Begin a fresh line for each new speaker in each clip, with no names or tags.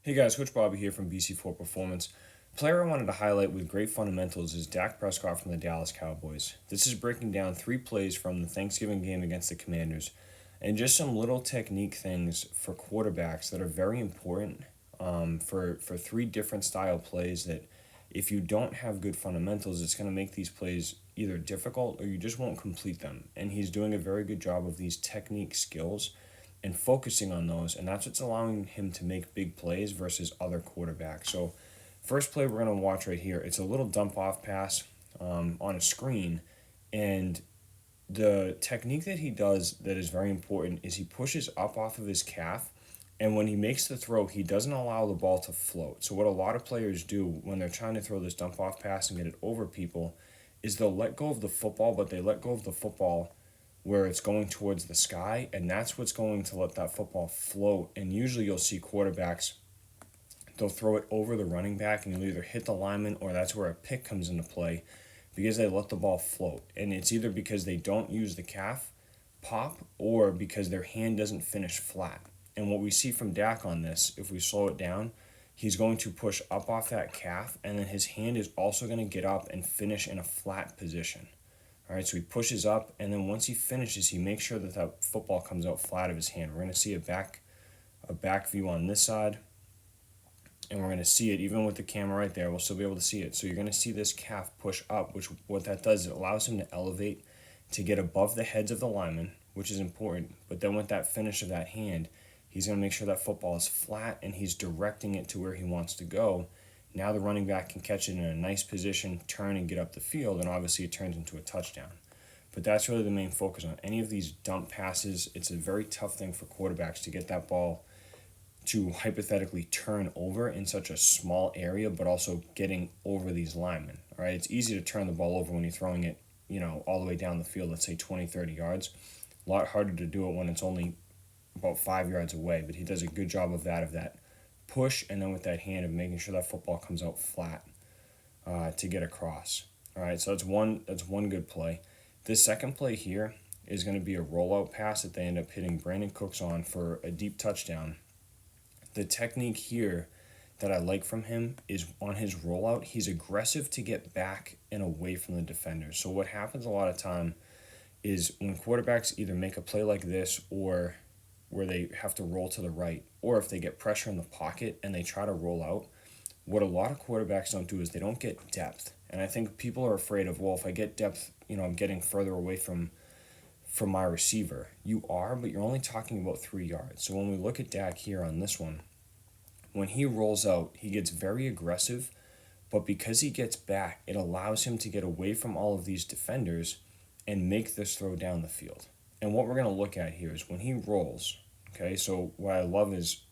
Hey guys, Coach Bobby here from BC4 Performance. Player I wanted to highlight with great fundamentals is Dak Prescott from the Dallas Cowboys. This is breaking down 3 plays from the Thanksgiving game against the Commanders and just some little technique things for quarterbacks that are very important for 3 different style plays that if you don't have good fundamentals, it's going to make these plays either difficult or you just won't complete them. And he's doing a very good job of these technique skills and focusing on those, and that's what's allowing him to make big plays versus other quarterbacks. So, first play we're going to watch right here, it's a little dump off pass on a screen, and the technique that he does that is very important is he pushes up off of his calf, and when he makes the throw, he doesn't allow the ball to float. So, what a lot of players do when they're trying to throw this dump off pass and get it over people is they'll let go of the football, but they let go of the football where it's going towards the sky, and that's what's going to let that football float. And usually you'll see quarterbacks, they'll throw it over the running back, and you'll either hit the lineman or that's where a pick comes into play because they let the ball float. And it's either because they don't use the calf pop or because their hand doesn't finish flat. And what we see from Dak on this, if we slow it down, he's going to push up off that calf, and then his hand is also going to get up and finish in a flat position. All right, so he pushes up, and then once he finishes, he makes sure that that football comes out flat of his hand. We're going to see a back view on this side, and we're going to see it even with the camera right there. We'll still be able to see it. So you're going to see this calf push up, which what that does is it allows him to elevate to get above the heads of the linemen, which is important. But then with that finish of that hand, he's going to make sure that football is flat, and he's directing it to where he wants to go. Now the running back can catch it in a nice position, turn and get up the field, and obviously it turns into a touchdown. But that's really the main focus on any of these dump passes. It's a very tough thing for quarterbacks to get that ball to hypothetically turn over in such a small area, but also getting over these linemen. All right, it's easy to turn the ball over when you're throwing it, all the way down the field, let's say 20, 30 yards. A lot harder to do it when it's only about 5 yards away, but he does a good job of that push, and then with that hand of making sure that football comes out flat to get across. All right, so that's one good play. This second play here is going to be a rollout pass that they end up hitting Brandon Cooks on for a deep touchdown. The technique here that I like from him is on his rollout, he's aggressive to get back and away from the defenders. So what happens a lot of time is when quarterbacks either make a play like this or where they have to roll to the right, or if they get pressure in the pocket and they try to roll out, what a lot of quarterbacks don't do is they don't get depth. And I think people are afraid of, well, if I get depth, I'm getting further away from my receiver. You are, but you're only talking about 3 yards. So when we look at Dak here on this one, when he rolls out, he gets very aggressive, but because he gets back, it allows him to get away from all of these defenders and make this throw down the field. And what we're going to look at here is when he rolls, okay, so what I love is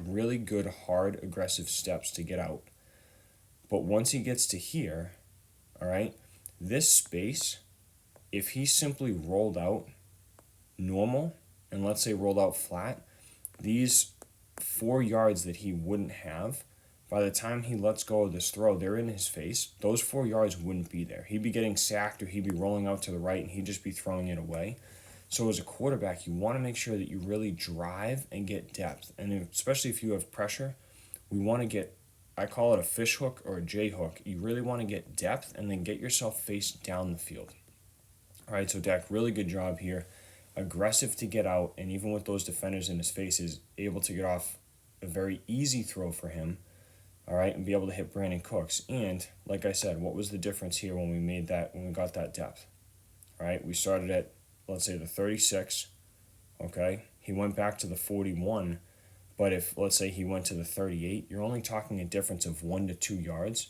really good, hard, aggressive steps to get out. But once he gets to here, all right, this space, if he simply rolled out normal, and let's say rolled out flat, these 4 yards that he wouldn't have, by the time he lets go of this throw, they're in his face. Those 4 yards wouldn't be there. He'd be getting sacked, or he'd be rolling out to the right, and he'd just be throwing it away. So as a quarterback, you want to make sure that you really drive and get depth. And especially if you have pressure, we want to get, I call it a fish hook or a J hook. You really want to get depth and then get yourself face down the field. All right, so Dak, really good job here. Aggressive to get out, and even with those defenders in his face, is able to get off a very easy throw for him, all right, and be able to hit Brandon Cooks. And like I said, what was the difference here when we got that depth? All right, we started at, let's say, the 36, okay? He went back to the 41, but if, let's say, he went to the 38, you're only talking a difference of 1 to 2 yards.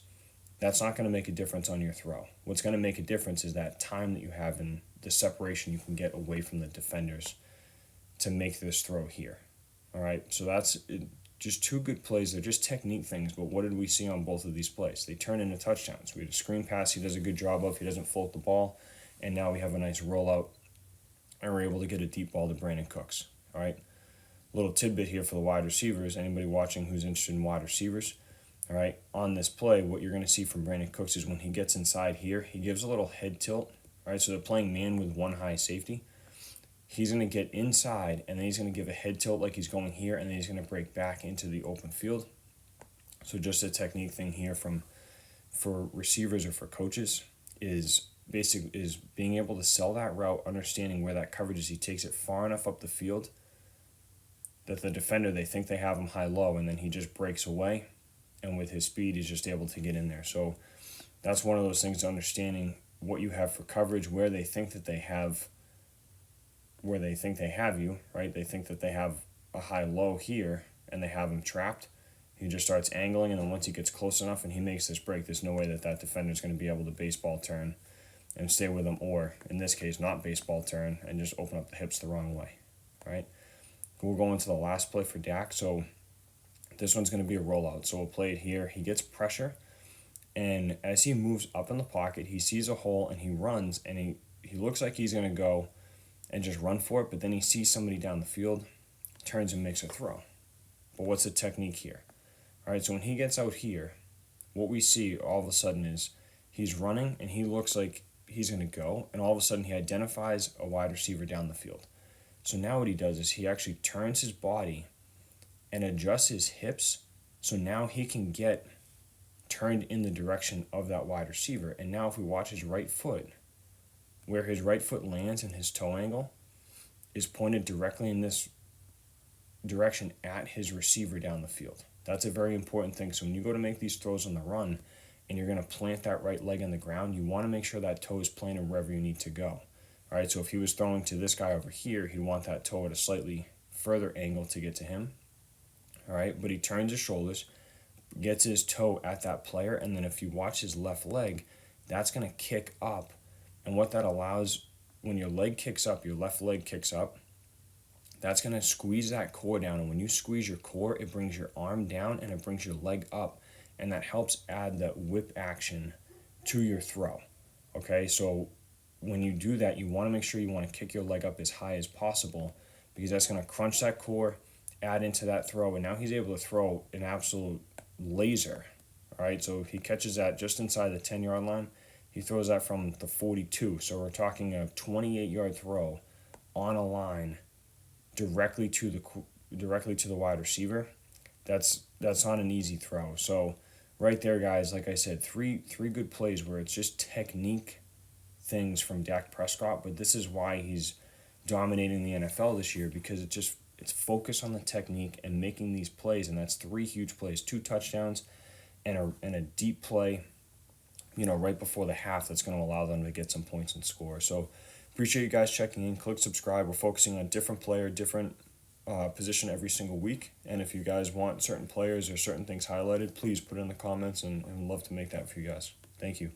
That's not going to make a difference on your throw. What's going to make a difference is that time that you have and the separation you can get away from the defenders to make this throw here. All right, so that's just 2 good plays. They're just technique things, but what did we see on both of these plays? They turn into touchdowns. We had a screen pass he does a good job of. He doesn't float the ball, and now we have a nice rollout, and we're able to get a deep ball to Brandon Cooks. All right, little tidbit here for the wide receivers. Anybody watching who's interested in wide receivers, all right, on this play, what you're going to see from Brandon Cooks is when he gets inside here, he gives a little head tilt. All right, so they're playing man with one high safety. He's going to get inside, and then he's going to give a head tilt like he's going here, and then he's going to break back into the open field. So just a technique thing here for receivers or for coaches is being able to sell that route, understanding where that coverage is. He takes it far enough up the field that the defender, they think they have him high-low, and then he just breaks away, and with his speed, he's just able to get in there. So that's one of those things, understanding what you have for coverage, where they think they have you, right? They think that they have a high-low here, and they have him trapped. He just starts angling, and then once he gets close enough and he makes this break, there's no way that defender is going to be able to baseball turn and stay with him, or, in this case, not baseball turn and just open up the hips the wrong way, right? We'll go into the last play for Dak. So this one's going to be a rollout. So we'll play it here. He gets pressure, and as he moves up in the pocket, he sees a hole, and he runs, and he looks like he's going to go and just run for it, but then he sees somebody down the field, turns and makes a throw. But what's the technique here? All right, so when he gets out here, what we see all of a sudden is he's running, and he looks like he's going to go, and all of a sudden he identifies a wide receiver down the field. So now what he does is he actually turns his body and adjusts his hips, so now he can get turned in the direction of that wide receiver. And now if we watch his right foot, where his right foot lands and his toe angle is pointed directly in this direction at his receiver down the field. That's a very important thing. So when you go to make these throws on the run and you're going to plant that right leg on the ground, you want to make sure that toe is planted wherever you need to go. All right, so if he was throwing to this guy over here, he'd want that toe at a slightly further angle to get to him. All right, but he turns his shoulders, gets his toe at that player, and then if you watch his left leg, that's going to kick up. And what that allows, when your leg kicks up, your left leg kicks up, that's going to squeeze that core down. And when you squeeze your core, it brings your arm down and it brings your leg up. And that helps add that whip action to your throw. Okay, so when you do that, you want to make sure you want to kick your leg up as high as possible, because that's going to crunch that core, add into that throw, and now he's able to throw an absolute laser. All right, so he catches that just inside the 10-yard line. He throws that from the 42. So we're talking a 28-yard throw on a line directly to the wide receiver. That's not an easy throw. So right there, guys, like I said, three good plays where it's just technique things from Dak Prescott, but this is why he's dominating the NFL this year, because it's focused on the technique and making these plays, and that's 3 huge plays, 2 touchdowns, and a deep play, right before the half that's going to allow them to get some points and score. So appreciate you guys checking in. Click subscribe. We're focusing on different player, different position every single week, and if you guys want certain players or certain things highlighted, please put it in the comments, and love to make that for you guys. Thank you.